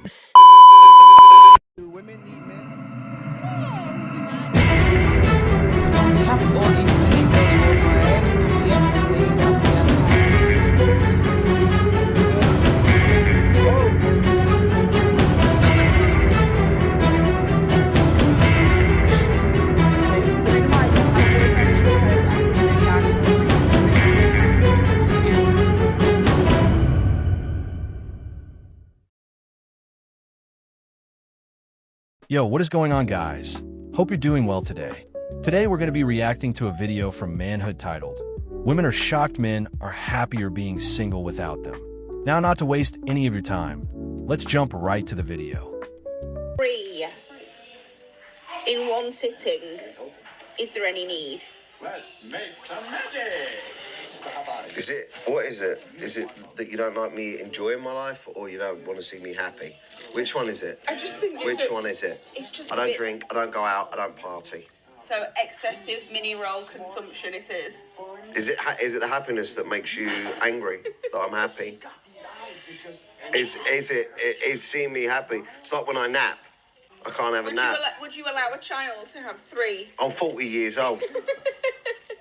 Do women need men? We have all independent girls worldwide. I'm here to say that we are The reason why I don't have a boyfriend is because I think men naturally like women have to attract and Yo, what is going on, guys? Hope you're doing well today. Today, we're going to be reacting to a video from Manhood titled, Women Are Shocked Men Are Happier Being Single Without Them. Now, not to waste any of your time, let's jump right to the video. Three in one sitting. Is there any need? Let's make some magic. What is it? Is it that you don't like me enjoying my life or you don't want to see me happy? Which one is it? I just think Which one is it? It's just I a don't bit- drink, I don't go out, I don't party. So excessive mini roll consumption it is. Is it the happiness that makes you angry that I'm happy? Is seeing me happy? It's like when I nap. I can't have a nap. Would you allow a child to have three? I'm 40 years old.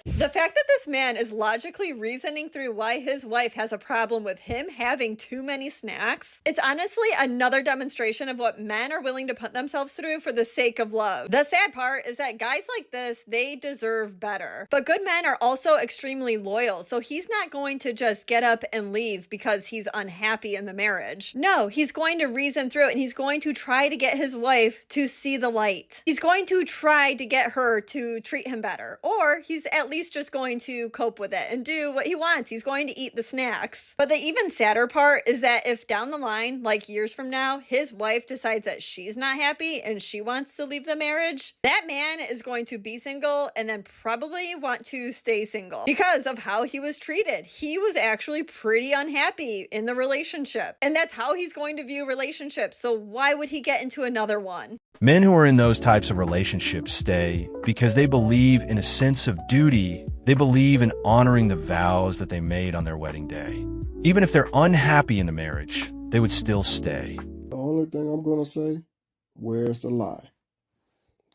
The fact that this man is logically reasoning through why his wife has a problem with him having too many snacks, it's honestly another demonstration of what men are willing to put themselves through for the sake of love. The sad part is that guys like this, they deserve better. But good men are also extremely loyal, so he's not going to just get up and leave because he's unhappy in the marriage. No, he's going to reason through it and he's going to try to get his wife to see the light. He's going to try to get her to treat him better, or he's at least just going to cope with it and do what he wants. He's going to eat the snacks. But the even sadder part is that if down the line, like years from now, his wife decides that she's not happy and she wants to leave the marriage, that man is going to be single and then probably want to stay single because of how he was treated. He was actually pretty unhappy in the relationship, and that's how he's going to view relationships. So why would he get into another one? Men who are in those types of relationships stay because they believe in a sense of duty. They believe in honoring the vows that they made on their wedding day. Even if they're unhappy in the marriage, they would still stay. The only thing I'm going to say, where's the lie?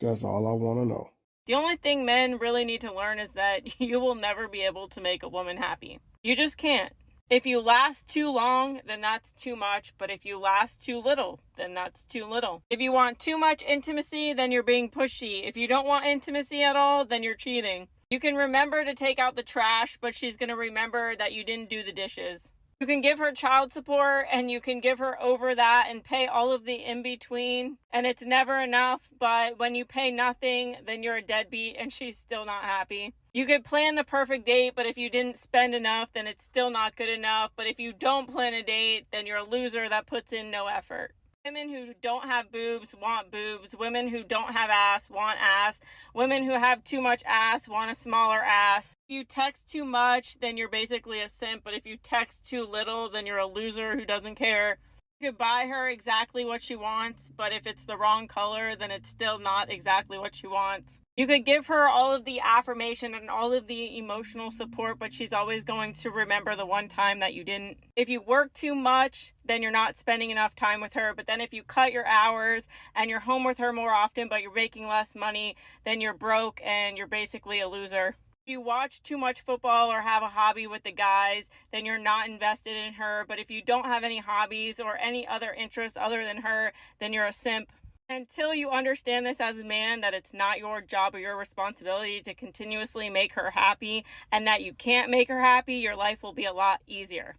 That's all I want to know. the only thing men really need to learn is that you will never be able to make a woman happy. You just can't. If you last too long, then that's too much. But if you last too little, then that's too little. If you want too much intimacy, then you're being pushy. If you don't want intimacy at all, then you're cheating. You can remember to take out the trash, but she's going to remember that you didn't do the dishes. You can give her child support and you can give her over that and pay all of the in-between. And it's never enough, but when you pay nothing, then you're a deadbeat and she's still not happy. You could plan the perfect date, but if you didn't spend enough, then it's still not good enough. But if you don't plan a date, then you're a loser that puts in no effort. Women who don't have boobs want boobs. Women who don't have ass want ass. Women who have too much ass want a smaller ass. If you text too much, then you're basically a simp. But if you text too little, then you're a loser who doesn't care. You could buy her exactly what she wants, but if it's the wrong color, then it's still not exactly what she wants. You could give her all of the affirmation and all of the emotional support, but she's always going to remember the one time that you didn't. If you work too much, then you're not spending enough time with her. But then if you cut your hours and you're home with her more often, but you're making less money, then you're broke and you're basically a loser. If you watch too much football or have a hobby with the guys, then you're not invested in her. But if you don't have any hobbies or any other interests other than her, then you're a simp. Until you understand this as a man, that it's not your job or your responsibility to continuously make her happy, and that you can't make her happy, your life will be a lot easier.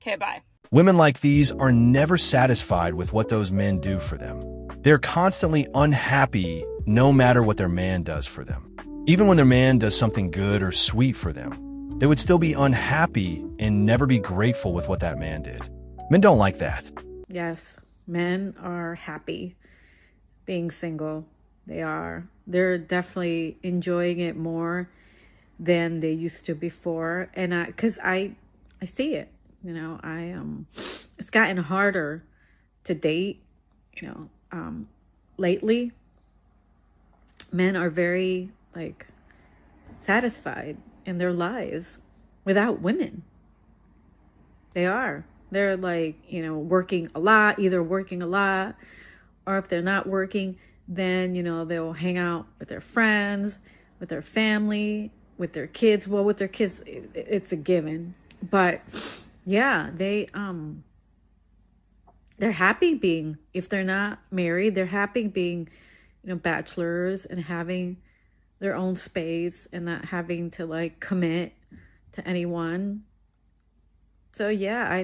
Okay, bye. Women like these are never satisfied with what those men do for them. They're constantly unhappy no matter what their man does for them. Even when their man does something good or sweet for them, they would still be unhappy and never be grateful with what that man did. Men don't like that. Yes, men are happy being single. They are. They're definitely enjoying it more than they used to before. And because I see it, you know, it's gotten harder to date, you know, lately. Men are very satisfied in their lives without women. They are. They're like, you know, working a lot, either working a lot, or if they're not working, then, you know, they'll hang out with their friends, with their family, with their kids. Well, with their kids, it's a given. But yeah, they're happy being, if they're not married, they're happy being, you know, bachelors and having their own space and not having to like commit to anyone. So yeah,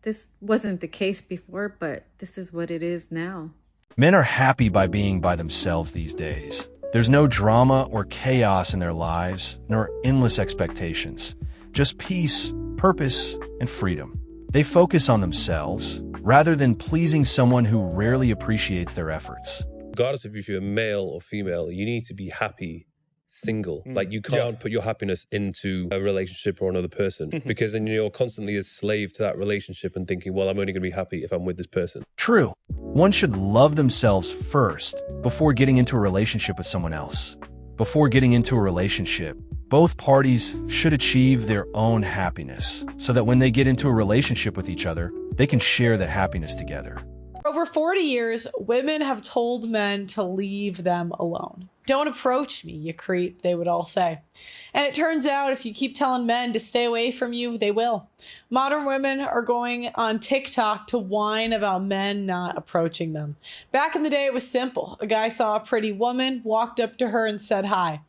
this wasn't the case before, but this is what it is now. Men are happy by being by themselves these days. There's no drama or chaos in their lives, nor endless expectations. Just peace, purpose, and freedom. They focus on themselves, rather than pleasing someone who rarely appreciates their efforts. Regardless of if you're male or female, you need to be happy single. Like you can't put your happiness into a relationship or another person because then you're constantly a slave to that relationship and thinking, well, I'm only going to be happy if I'm with this person. True. One should love themselves first before getting into a relationship with someone else. Before getting into a relationship, both parties should achieve their own happiness so that when they get into a relationship with each other, they can share that happiness together. For over 40 years, women have told men to leave them alone. Don't approach me, you creep, they would all say. And it turns out if you keep telling men to stay away from you, they will. Modern women are going on TikTok to whine about men not approaching them. Back in the day, it was simple. A guy saw a pretty woman, walked up to her and said hi.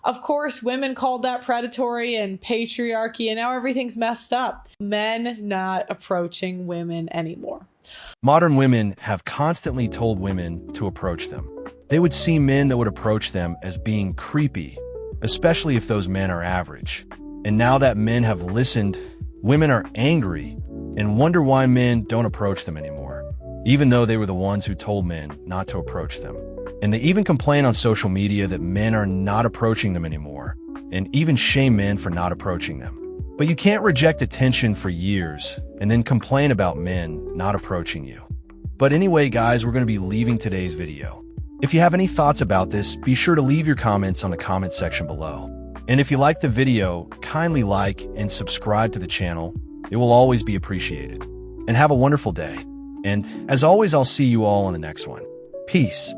Of course, women called that predatory and patriarchy, and now everything's messed up. Men not approaching women anymore. Modern women have constantly told women to approach them. They would see men that would approach them as being creepy, especially if those men are average. And now that men have listened, women are angry and wonder why men don't approach them anymore, even though they were the ones who told men not to approach them. And they even complain on social media that men are not approaching them anymore, and even shame men for not approaching them. But you can't reject attention for years and then complain about men not approaching you. But anyway, guys, we're going to be leaving today's video. If you have any thoughts about this, be sure to leave your comments on the comment section below. And if you like the video, kindly like and subscribe to the channel. It will always be appreciated. And have a wonderful day. And as always, I'll see you all on the next one. Peace.